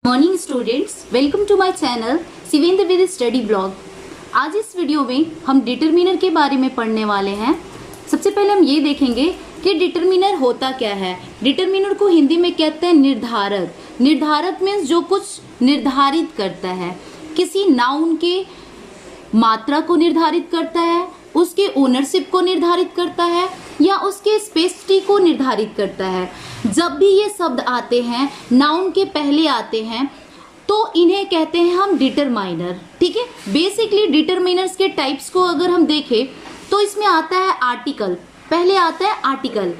Morning students, welcome to my channel Shivendra with study blog. आज इस video में हम डिटरमिनर के बारे में पढ़ने वाले हैं। सबसे पहले हम ये देखेंगे कि डिटरमिनर होता क्या है। डिटरमिनर को हिंदी में कहते हैं निर्धारक। निर्धारक मीन्स जो कुछ निर्धारित करता है, किसी नाउन के मात्रा को निर्धारित करता है, उसके ओनरशिप को निर्धारित करता है या उसके स्पेसिटी को निर्धारित करता है। जब भी ये शब्द आते हैं, नाउन के पहले आते हैं, तो इन्हें कहते हैं हम डिटरमाइनर। ठीक है, बेसिकली डिटरमिनर्स के टाइप्स को अगर हम देखें तो इसमें आता है आर्टिकल। पहले आता है आर्टिकल।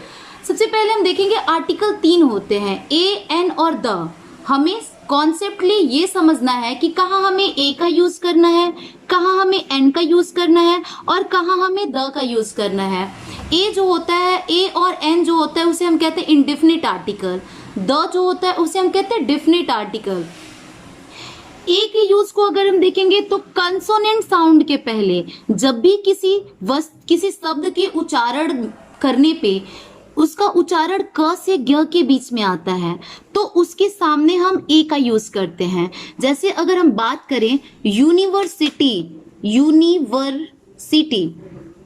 सबसे पहले हम देखेंगे आर्टिकल 3 होते हैं, ए, एन और द। हमें कॉन्सेप्टली ये समझना है कि कहाँ हमें ए का यूज करना है, कहाँ हमें एन का यूज करना है और कहाँ हमें द का यूज करना है। ए जो होता है, ए और एन जो होता है उसे हम कहते हैं इंडेफिनिट आर्टिकल। द जो होता है उसे हम कहते हैं डेफिनिट आर्टिकल। ए के यूज को अगर हम देखेंगे तो कंसोनेंट साउंड के पहले जब भी किसी शब्द के उच्चारण करने पे उसका उच्चारण क से ग के बीच में आता है तो उसके सामने हम ए का यूज करते हैं। जैसे अगर हम बात करें यूनिवर्सिटी,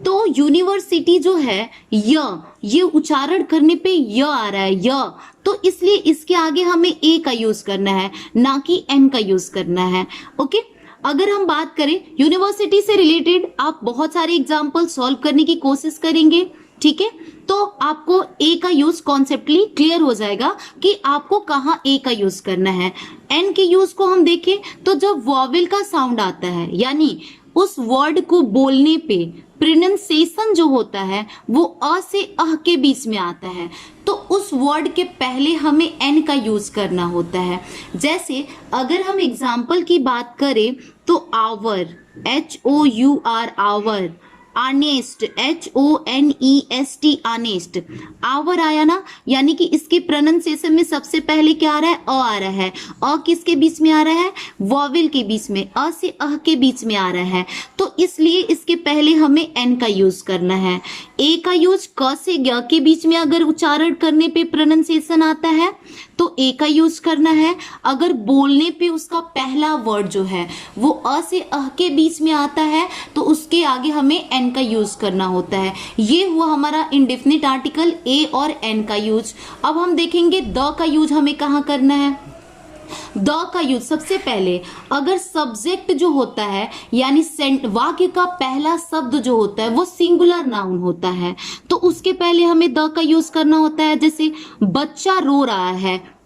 तो यूनिवर्सिटी जो है ये उच्चारण करने पे य आ रहा है, तो इसलिए इसके आगे हमें ए का यूज करना है, ना कि एन का यूज करना है। ओके, अगर हम बात करें यूनिवर्सिटी से रिलेटेड, आप बहुत सारे एग्जाम्पल सॉल्व करने की कोशिश करेंगे। ठीक है, तो आपको ए का यूज कॉन्सेप्टली क्लियर हो जाएगा कि आपको कहाँ ए का यूज करना है। एन के यूज को हम देखें तो जब वॉवेल का साउंड आता है, यानी उस वर्ड को बोलने पे प्रोनाउंसिएशन जो होता है वो अ से अह के बीच में आता है, तो उस वर्ड के पहले हमें एन का यूज करना होता है। जैसे अगर हम एग्जाम्पल की बात करें तो hour, HOUR, hour, honest, HONEST, honest. Hour आया ना, यानी कि इसके प्रोनाउंसिएशन में सबसे पहले क्या आ रहा है, अ आ रहा है। अ किसके बीच में आ रहा है, वॉवेल के बीच में, अ से अह के बीच में आ रहा है, तो इसलिए इसके पहले हमें एन का यूज करना है। ए का यूज क से ग के बीच में अगर उच्चारण करने पे प्रोनाउंसिएशन आता है तो ए का यूज करना है। अगर बोलने पे उसका पहला वर्ड जो है वो अ से अह के बीच में आता है तो उसके आगे हमें एन का यूज करना होता है। ये हुआ हमारा इंडेफिनिट आर्टिकल ए और एन का यूज। अब हम देखेंगे द का यूज हमें कहाँ करना है। द का यूज सबसे पहले अगर सब्जेक्ट जो होता है, यानी वाक्य का पहला शब्द जो होता है वो सिंगुलर नाउन होता है, तो उसके पहले हमें द का यूज करना होता है। जैसे बच्चा रो रहा है,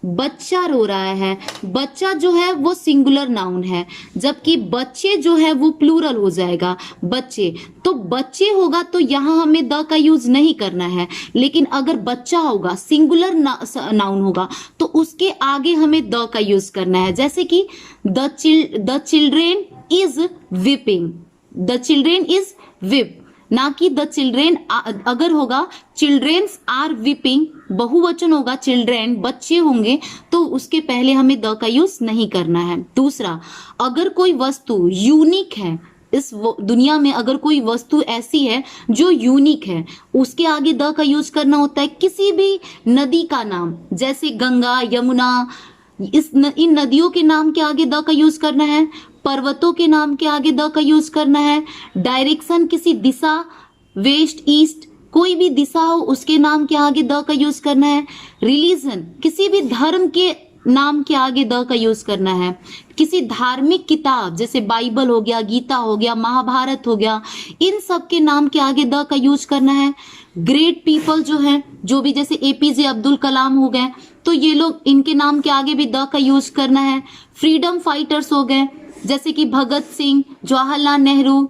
बच्चा जो है वो सिंगुलर नाउन है, जबकि बच्चे जो है वो प्लूरल हो जाएगा, बच्चे। तो बच्चे होगा तो यहाँ हमें द का यूज नहीं करना है, लेकिन अगर बच्चा होगा, सिंगुलर नाउन होगा, तो उसके आगे हमें द का यूज करना है। जैसे कि the children is weeping, the children is weep, ना कि द चिल्ड्रेन। अगर होगा चिल्ड्रेन्स आर विपिंग, बहुवचन होगा, चिल्ड्रेन बच्चे होंगे, तो उसके पहले हमें द का यूज नहीं करना है। दूसरा, अगर कोई वस्तु यूनिक है, इस दुनिया में अगर कोई वस्तु ऐसी है जो यूनिक है, उसके आगे द का यूज करना होता है। किसी भी नदी का नाम, जैसे गंगा, यमुना, इन नदियों के नाम के आगे द का यूज करना है। पर्वतों के नाम के आगे द का यूज करना है। डायरेक्शन, किसी दिशा, वेस्ट, ईस्ट, कोई भी दिशा हो उसके नाम के आगे द का यूज करना है। रिलीजन, किसी भी धर्म के नाम के आगे द का यूज करना है। किसी धार्मिक किताब जैसे बाइबल हो गया, गीता हो गया, महाभारत हो गया, इन सब के नाम के आगे द का यूज करना है। ग्रेट पीपल जो हैं, जो भी जैसे APJ अब्दुल कलाम हो गए, तो ये लोग, इनके नाम के आगे भी द का यूज करना है। फ्रीडम फाइटर्स हो गए जैसे कि भगत सिंह, जवाहरलाल नेहरू,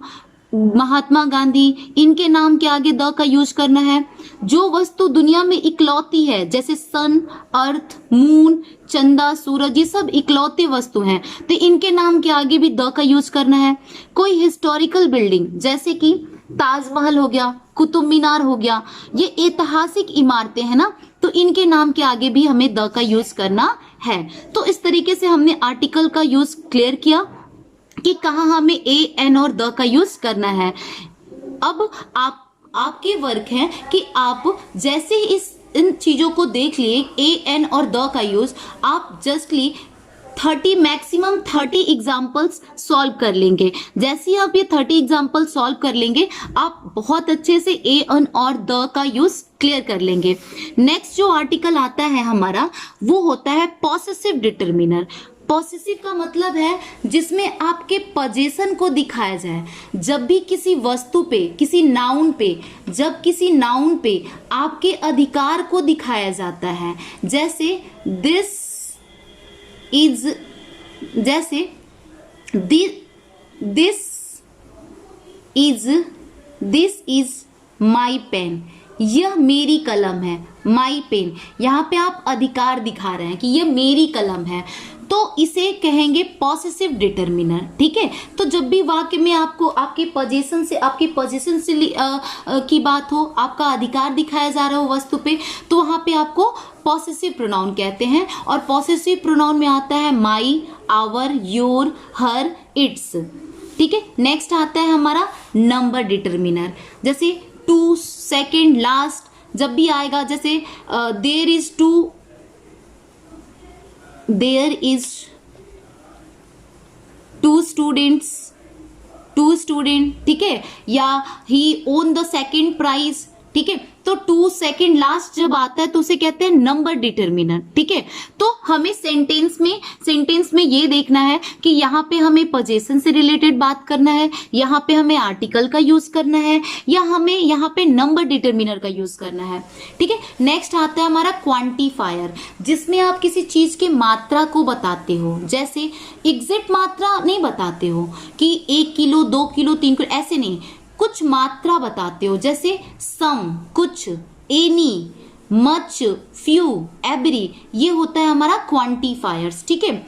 महात्मा गांधी, इनके नाम के आगे द का यूज करना है। जो वस्तु दुनिया में इकलौती है, जैसे सन, अर्थ, मून, चंदा, सूरज, ये सब इकलौते वस्तु हैं, तो इनके नाम के आगे भी द का यूज करना है। कोई हिस्टोरिकल बिल्डिंग जैसे कि ताजमहल हो गया, कुतुब मीनार हो गया, ये ऐतिहासिक इमारतें हैं ना, तो इनके नाम के आगे भी हमें द का यूज करना है। तो इस तरीके से हमने आर्टिकल का यूज क्लियर किया कि कहाँ हमें ए, एन और द का यूज करना है। अब आपके वर्क है कि आप जैसे इन चीजों को देख लिए, ए, एन और द का यूज, आप जस्टली 30 मैक्सिमम 30 एग्जाम्पल्स सॉल्व कर लेंगे। जैसे ही आप ये 30 एग्जाम्पल सॉल्व कर लेंगे, आप बहुत अच्छे से ए अन और द का यूज क्लियर कर लेंगे। नेक्स्ट जो आर्टिकल आता है हमारा वो होता है पॉसेसिव डिटरमिनर। पॉसेसिव का मतलब है जिसमें आपके पोजीशन को दिखाया जाए। जब भी किसी वस्तु पे, किसी नाउन पे, जब किसी नाउन पे आपके अधिकार को दिखाया जाता है, जैसे दिस इज, जैसे दिस इज माई पेन, यह मेरी कलम है। माई पेन, यहाँ पे आप अधिकार दिखा रहे हैं कि यह मेरी कलम है, तो इसे कहेंगे पॉसेसिव डिटरमिनर। ठीक है, तो जब भी वाक्य में आपको आपके पोजीशन से की बात हो, आपका अधिकार दिखाया जा रहा हो वस्तु पे, तो वहां पे आपको पॉसेसिव प्रोनाउन कहते हैं। और पॉसेसिव प्रोनाउन में आता है माई, आवर, योर, हर, इट्स। ठीक है, नेक्स्ट आता है हमारा नंबर डिटरमिनर। जैसे टू, सेकेंड, लास्ट जब भी आएगा, जैसे देयर इज टू स्टूडेंट, ठीक है, या ही ओन द सेकेंड प्राइज। ठीक है, तो टू, सेकेंड, लास्ट जब आता है तो उसे कहते हैं नंबर डिटरमिनर। ठीक है, तो हमें सेंटेंस में ये देखना है कि यहाँ पे हमें पोजीशन से रिलेटेड बात करना है, यहाँ पे हमें आर्टिकल का यूज करना है, या हमें यहाँ पे नंबर डिटरमिनर का यूज करना है। ठीक है, नेक्स्ट आता है हमारा क्वांटिफायर, जिसमें आप किसी चीज की मात्रा को बताते हो। जैसे एग्जैक्ट मात्रा नहीं बताते हो कि 1 किलो, 2 किलो, 3 किलो, ऐसे नहीं, कुछ मात्रा बताते हो। जैसे सम, कुछ, एनी, मच, फ्यू, एवरी, ये होता है हमारा क्वांटिफायर्स। ठीक है,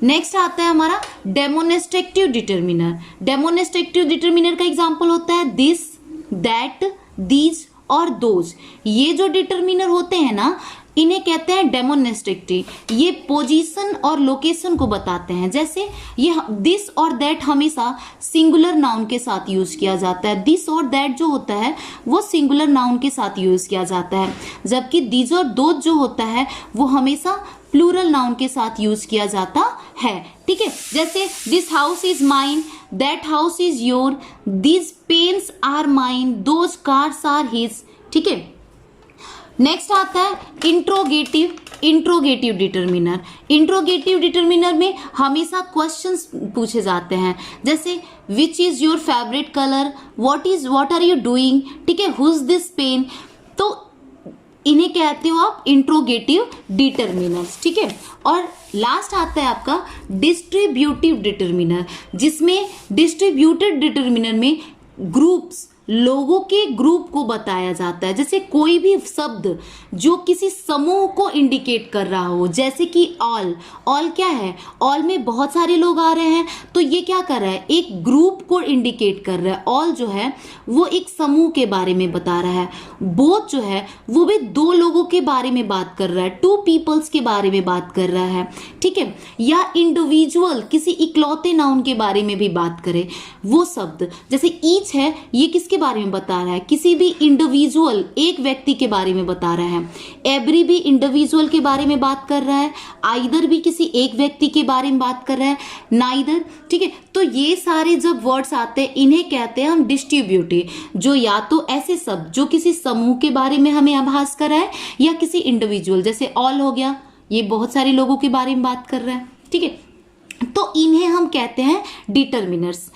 नेक्स्ट आता है हमारा डेमोन्स्ट्रेटिव डिटरमिनर। डेमोन्स्ट्रेटिव डिटरमिनर का एग्जांपल होता है दिस, दैट, दीज और दोज। ये जो डिटरमिनर होते हैं ना, इन्हें कहते हैं डेमोन्स्ट्रेटिव। ये पोजीशन और लोकेशन को बताते हैं। जैसे ये दिस और दैट हमेशा सिंगुलर नाउन के साथ यूज किया जाता है। दिस और दैट जो होता है वो सिंगुलर नाउन के साथ यूज किया जाता है, जबकि दीज और दोज जो होता है वो हमेशा प्लूरल नाउन के साथ यूज किया जाता है। ठीक है, जैसे this house is mine, that house is your, these pens are mine, those cars are his. ठीक है, नेक्स्ट आता है इंट्रोगेटिव डिटरमिनर। इंट्रोगेटिव डिटरमिनर में हमेशा क्वेश्चंस पूछे जाते हैं। जैसे which is your favourite colour, what are you doing. ठीक है, हुज दिस पेन, तो इन्हें कहते हो आप इंट्रोगेटिव डिटरमिनर्स। ठीक है, और लास्ट आता है आपका डिस्ट्रीब्यूटिव डिटरमिनर, जिसमें डिस्ट्रीब्यूटेड डिटरमिनर में ग्रुप्स, लोगों के ग्रुप को बताया जाता है। जैसे कोई भी शब्द जो किसी समूह को इंडिकेट कर रहा हो, जैसे कि ऑल क्या है, ऑल में बहुत सारे लोग आ रहे हैं, तो ये क्या कर रहा है, एक ग्रुप को इंडिकेट कर रहा है। ऑल जो है वो एक समूह के बारे में बता रहा है। बोथ जो है वो भी 2 लोगों के बारे में बात कर रहा है, 2 पीपल्स के बारे में बात कर रहा है। ठीक है, या इंडिविजुअल, किसी इकलौते नाउन के बारे में भी बात करे वो शब्द। जैसे ईच है, ये किसके बारे में बता रहा है, किसी भी इंडिविजुअल, एक व्यक्ति के बारे में बता रहा है। एवरी भी इंडिविजुअल के बारे में बात कर रहा है। आइदर भी किसी एक व्यक्ति के बारे में बात कर रहा है। नाइदर। ठीक है, तो ये सारे जब वर्ड्स आते हैं इन्हें कहते हैं हम डिस्ट्रीब्यूटिव, जो या तो ऐसे शब्द जो किसी समूह के बारे में हमें आभास कराए, या किसी इंडिविजुअल, जैसे ऑल हो गया, ये बहुत सारे लोगों के बारे में बात कर रहा है। ठीक है, तो इन्हें हम कहते हैं डिटरमिनर्स।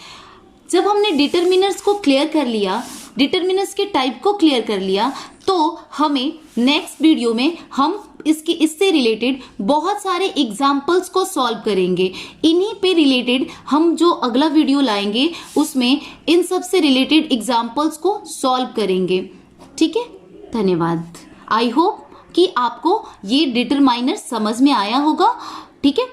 जब हमने डिटरमिनर्स को क्लियर कर लिया, डिटरमिनर्स के टाइप को क्लियर कर लिया, तो हमें नेक्स्ट वीडियो में हम इससे रिलेटेड बहुत सारे एग्जाम्पल्स को सॉल्व करेंगे। इन्हीं पे रिलेटेड हम जो अगला वीडियो लाएंगे उसमें इन सब से रिलेटेड एग्जाम्पल्स को सॉल्व करेंगे। ठीक है, धन्यवाद। आई होप कि आपको ये डिटरमाइनर समझ में आया होगा। ठीक है।